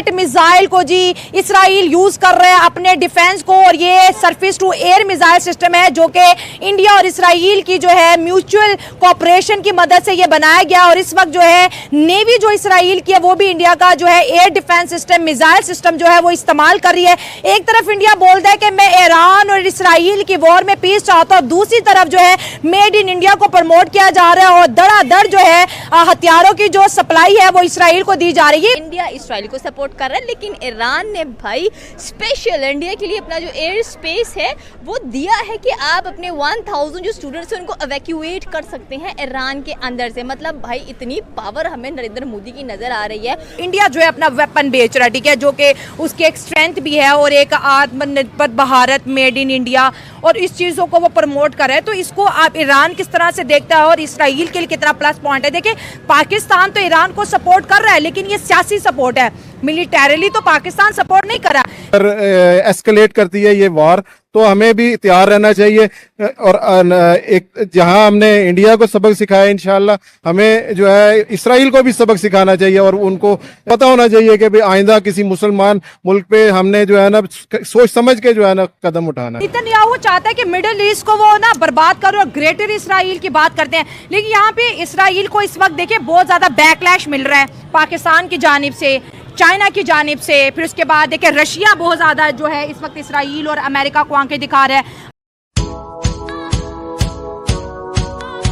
Patriot missile को जी Israel use कर रहे हैं अपने डिफेंस को, और ये surface to air missile system है जो कि इंडिया और इसराइल की जो है म्यूचुअल कोऑपरेशन की मदद से ये बनाया गया। और इस वक्त जो है नेवी जो इसराइल की है वो भी इंडिया का जो है air defence system, missile system जो है वो इस्तेमाल कर रही है। एक तरफ इंडिया बोलता है कि मैं ईरान और इसराइल की वॉर में पीस चाहता हूं, दूसरी तरफ जो है मेड इन इंडिया को प्रमोट किया जा रहा है और धड़ाधड़ जो है हथियारों की जो सप्लाई है वो इसराइल को दी जा रही है। इंडिया इसराइल को सपोर्ट कर रहा है, लेकिन ईरान ने भाई स्पेशल इंडिया के लिए अपना जो एयर स्पेस है वो दिया है कि आप अपने 1000 जो स्टूडेंट्स हैं उनको एवैक्यूएट कर सकते हैं ईरान के अंदर से। मतलब भाई इतनी पावर हमें नरेंद्र मोदी की नजर आ रही है। इंडिया जो है अपना वेपन बेच रहा है, ठीक है, जो कि उसकी एक स्ट्रेंथ भी है और एक आत्मनिर्भर भारत, मेड इन इंडिया, और इस चीज़ों को वो प्रमोट कर रहे हैं। तो इसको आप ईरान किस तरह से देखता है और इसराइल के लिए कितना प्लस पॉइंट है? देखिए, पाकिस्तान तो ईरान को सपोर्ट कर रहा है, लेकिन ये सियासी सपोर्ट है, मिलिटरीली तो पाकिस्तान सपोर्ट नहीं कर रहा। एस्केलेट करती है ये वॉर, तो हमें भी तैयार रहना चाहिए। और एक जहां हमने इंडिया को सबक सिखाया, इंशाल्लाह हमें जो है इसराइल को भी सबक सिखाना चाहिए और उनको पता होना चाहिए कि भाई आइंदा किसी मुसलमान मुल्क पे हमने जो है ना सोच समझ के जो है ना कदम उठाना। नेतन्याहू चाहता है कि मिडिल ईस्ट को वो ना बर्बाद करो और ग्रेटर इसराइल की बात करते हैं, लेकिन यहाँ पे इसराइल को इस वक्त देखिए बहुत ज्यादा बैकलैश मिल रहा है पाकिस्तान की जानिब से, चाइना की जानिब से, फिर उसके बाद देखिए रशिया बहुत ज्यादा जो है इस वक्त इसराइल और अमेरिका को आंखें दिखा रहा है।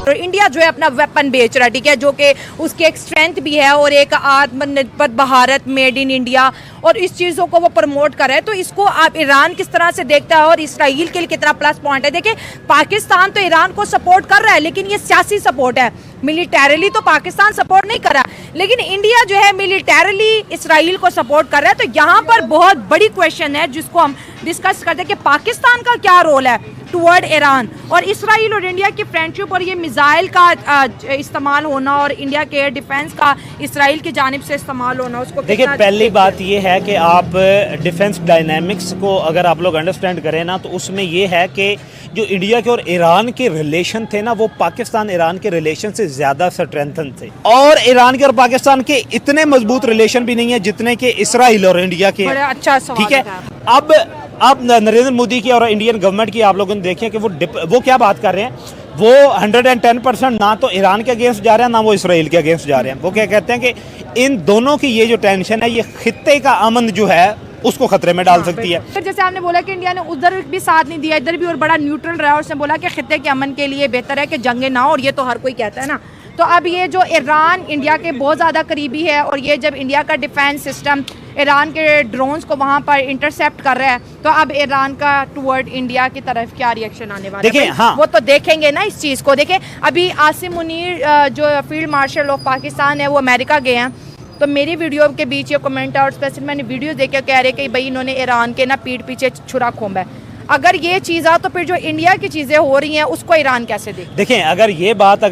और इंडिया जो है अपना वेपन बेच रहा है, ठीक है, जो कि उसकी एक स्ट्रेंथ भी है और एक आत्मनिर्भर भारत, मेड इन इंडिया, और इस चीज़ों को वो प्रमोट कर रहे हैं। तो इसको आप ईरान किस तरह से देखता है और इसराइल के लिए कितना प्लस पॉइंट है? देखिए, पाकिस्तान तो ईरान को सपोर्ट कर रहा है, लेकिन ये सियासी सपोर्ट है, मिलिटरीली तो पाकिस्तान सपोर्ट नहीं कर रहा, लेकिन इंडिया जो है मिलिटरीली इसराइल को सपोर्ट कर रहा है। तो यहाँ पर बहुत बड़ी क्वेश्चन है जिसको हम डिस्कस करते हैं कि पाकिस्तान का क्या रोल है टुवर्ड ईरान, और इसराइल और इंडिया की फ्रेंडशिप और ये मिसाइल का इस्तेमाल होना और इंडिया के एयर डिफेंस का इसराइल की जानिब से इस्तेमाल होना, उसको देखिए पहली बात ये है कि आप डिफेंस डायनामिक्स को अगर आप लोग अंडरस्टैंड करें ना, तो उसमें ये है कि जो इंडिया के और ईरान के रिलेशन थे ना, वो पाकिस्तान ईरान के रिलेशन से ज़्यादा स्ट्रेंथन थे, और ईरान के और पाकिस्तान के इतने मजबूत रिलेशन भी नहीं है जितने के इसराइल और इंडिया के। अच्छा सवाल, ठीक है। अब नरेंद्र मोदी की और इंडियन गवर्नमेंट की आप लोगों ने देखे कि वो क्या बात कर रहे हैं, वो 110% ना तो ईरान के अगेंस्ट जा रहे हैं ना वो इसराइल के अगेंस्ट जा रहे हैं। वो क्या कहते हैं कि इन दोनों की ये जो टेंशन है ये खित्ते का अमन जो है उसको खतरे में डाल सकती है। फिर जैसे आपने बोला कि इंडिया ने उधर भी साथ नहीं दिया, इधर भी और बड़ा न्यूट्रल रहा, और उसने बोला कि खित्ते के अमन के लिए बेहतर है कि जंगे ना हो, और ये तो हर कोई कहता है ना। तो अब ये जो ईरान इंडिया के बहुत ज़्यादा करीबी है, और ये जब इंडिया का डिफेंस सिस्टम ईरान के ड्रोन्स को वहाँ पर इंटरसेप्ट कर रहा है, तो अब ईरान का टुवर्ड इंडिया की तरफ क्या रिएक्शन आने वाला है? देखिए, हाँ, वो तो देखेंगे ना इस चीज़ को। देखें, अभी आसिम मुनीर जो फील्ड मार्शल ऑफ पाकिस्तान है वो अमेरिका गए हैं, तो मेरी वीडियो के बीच ये कमेंट और स्पेसिफिक मैंने वीडियो देखे कह रहे कि भाई इन्होंने ईरान के ना पीठ पीछे छुरा खोंबा है। अगर ये चीज़ आ तो फिर जो इंडिया की चीज़ें हो रही हैं उसको ईरान कैसे देखें? अगर ये बात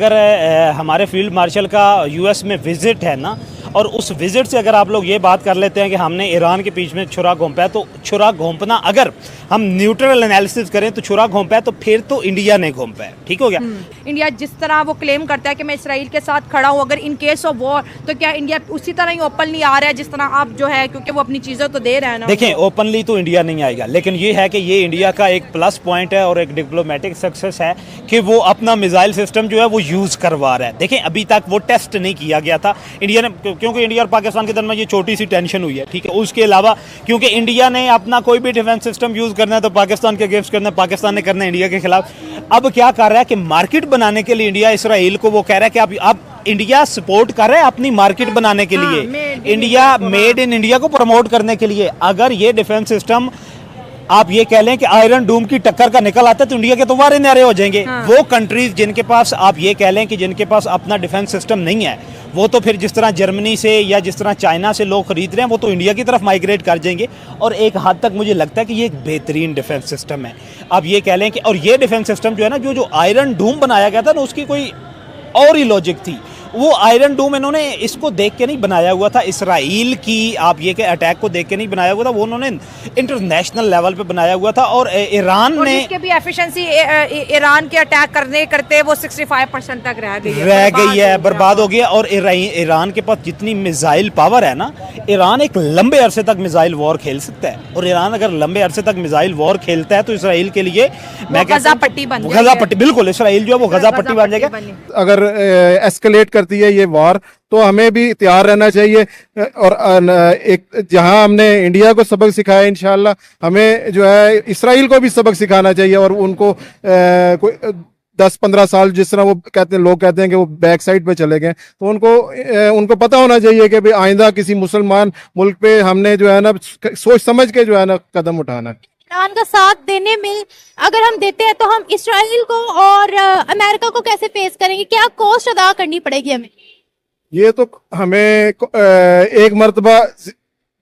हमारे फील्ड मार्शल का यूएस में विजिट है ना, और उस विजिट से अगर आप लोग ये बात कर लेते हैं कि हमने ईरान के बीच में छुरा घोंपा है, तो छुरा घोंपना अगर हम न्यूट्रल एनालिसिस करें तो छुरा घोंपा है, तो फिर तो इंडिया ने घोंपा है। ठीक हो गया। इंडिया जिस तरह वो क्लेम करता है कि मैं इसराइल के साथ खड़ा हूँ, अगर इन केस ऑफ वॉर, तो क्या इंडिया उसी तरह ही ओपनली आ रहा है जिस तरह आप जो है, क्योंकि वो अपनी चीज़ें तो दे रहे हैं ना। देखें, ओपनली तो इंडिया नहीं आएगा, लेकिन ये है कि ये इंडिया का एक प्लस पॉइंट है और एक डिप्लोमेटिक सक्सेस है कि वो अपना मिसाइल सिस्टम जो है वो यूज़ करवा रहा है। देखें, अभी तक वो टेस्ट नहीं किया गया था इंडिया ने, क्योंकि इंडिया और पाकिस्तान के दरमियान ये छोटी सी टेंशन हुई है। ठीक है, उसके अलावा क्योंकि इंडिया ने अपना कोई भी डिफेंस सिस्टम यूज़ करना है तो पाकिस्तान के अगेंस्ट करना है, पाकिस्तान ने करना है इंडिया के खिलाफ। अब क्या कर रहा है कि मार्केट बनाने के लिए इंडिया इसराइल को वो कह रहा है कि आप इंडिया सपोर्ट कर रहा है अपनी मार्केट बनाने के लिए, इंडिया मेड इन इंडिया को प्रमोट करने के लिए। अगर ये डिफेंस सिस्टम आप ये कह लें कि आयरन डूम की टक्कर का निकल आता है तो इंडिया के तो वारे न्यारे हो जाएंगे। वो कंट्रीज जिनके पास आप ये कह लें कि जिनके पास अपना डिफेंस सिस्टम नहीं है, वो तो फिर जिस तरह जर्मनी से या जिस तरह चाइना से लोग खरीद रहे हैं वो तो इंडिया की तरफ माइग्रेट कर जाएंगे। और एक हद तक मुझे लगता है कि ये एक बेहतरीन डिफेंस सिस्टम है। अब ये कह लें कि और ये डिफेंस सिस्टम जो है ना, जो आयरन डूम बनाया गया था ना, उसकी कोई और ही लॉजिक थी। वो आयरन डोम इन्होंने इसको देख के नहीं बनाया हुआ था, इसराइल की आप ये के अटैक को देख के नहीं बनाया हुआ था, वो उन्होंने इंटरनेशनल लेवल पे बनाया हुआ था। और ईरान ने इसके भी एफिशिएंसी ईरान के अटैक करते वो 65% तक रह गई है, बर्बाद हो गया। और ईरान के पास जितनी मिसाइल पावर है ना, ईरान एक लंबे अरसे तक मिसाइल वॉर खेल सकता है। और ईरान अगर लंबे अरसे तक मिसाइल वॉर खेलता है तो इसराइल के लिए मैं गजा पट्टी बन जाएगी। गजा पट्टी, बिल्कुल इसराइल जो है वो गजा पट्टी बन जाएगा। अगर एस्केलेट करती है ये वॉर तो हमें भी तैयार रहना चाहिए। और एक जहां हमने इंडिया को सबक सिखाया, इंशाल्लाह हमें जो है इसराइल को भी सबक सिखाना चाहिए। और उनको कोई 10-15 साल जिस तरह वो कहते हैं, लोग कहते हैं कि वो बैक साइड पे चले गए, तो उनको पता होना चाहिए कि भाई आइंदा किसी मुसलमान मुल्क पे हमने जो है ना सोच समझ के जो है ना कदम उठाना। ईरान का साथ देने में अगर हम देते हैं तो हम इसराइल को और अमेरिका को कैसे फेस करेंगे, क्या कॉस्ट अदा करनी पड़ेगी हमें? ये तो हमें एक मर्तबा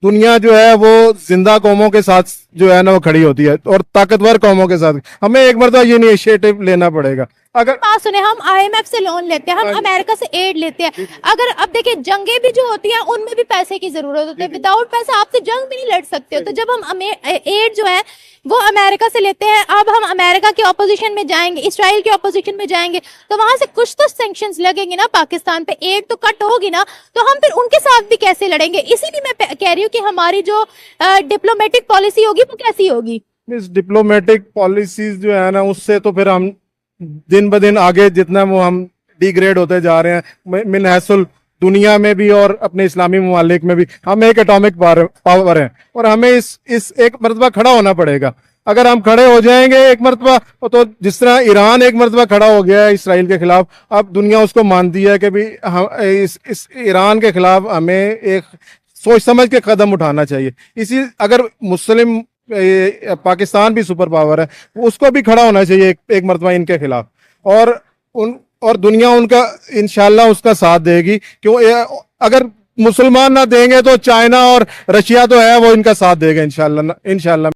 दुनिया जो है वो जिंदा कौमों के साथ जो है ना वो खड़ी होती है, और ताकतवर कौमों के साथ हमें एक मर्तबा ये इनिशिएटिव लेना पड़ेगा। अगर बात सुने, हम IMF से लोन लेते हैं, हम अमेरिका से एड लेते हैं। अगर अब देखिए जंगें भी जो होती हैं उनमें भी पैसे की जरूरत होती है, विदाउट पैसा आपसे जंग भी नहीं लड़ सकते हो। तो जब हम एड जो है वो अमेरिका से लेते हैं, अब हम अमेरिका के ऑपोजिशन में जाएंगे, इसराइल के ऑपोजिशन में जाएंगे, तो वहां से कुछ तो सैंक्शंस लगेंगे ना पाकिस्तान पे, एड तो कट होगी ना, तो हम फिर उनके साथ भी कैसे लड़ेंगे? इसीलिए मैं कह रही हूँ कि हमारी जो डिप्लोमेटिक पॉलिसी होगी वो कैसी होगी? इस डिप्लोमेटिक पॉलिसीज जो है ना उससे तो फिर हम दिन ब दिन आगे जितना वो हम डिग्रेड होते जा रहे हैं मिन हैसुल दुनिया में भी और अपने इस्लामी ममालिक में भी। हम एक एटॉमिक पावर हैं और हमें इस एक मर्तबा खड़ा होना पड़ेगा। अगर हम खड़े हो जाएंगे एक मर्तबा, तो जिस तरह ईरान एक मर्तबा खड़ा हो गया है इसराइल के खिलाफ, अब दुनिया उसको मानती है कि भी हम इस ईरान के खिलाफ हमें एक सोच समझ के कदम उठाना चाहिए। इसी अगर मुस्लिम पाकिस्तान भी सुपर पावर है, उसको भी खड़ा होना चाहिए एक मर्तबा इनके खिलाफ, और दुनिया उनका इंशाल्लाह उसका साथ देगी। क्यों अगर मुसलमान ना देंगे तो चाइना और रशिया तो है वो इनका साथ देगा इंशाल्लाह।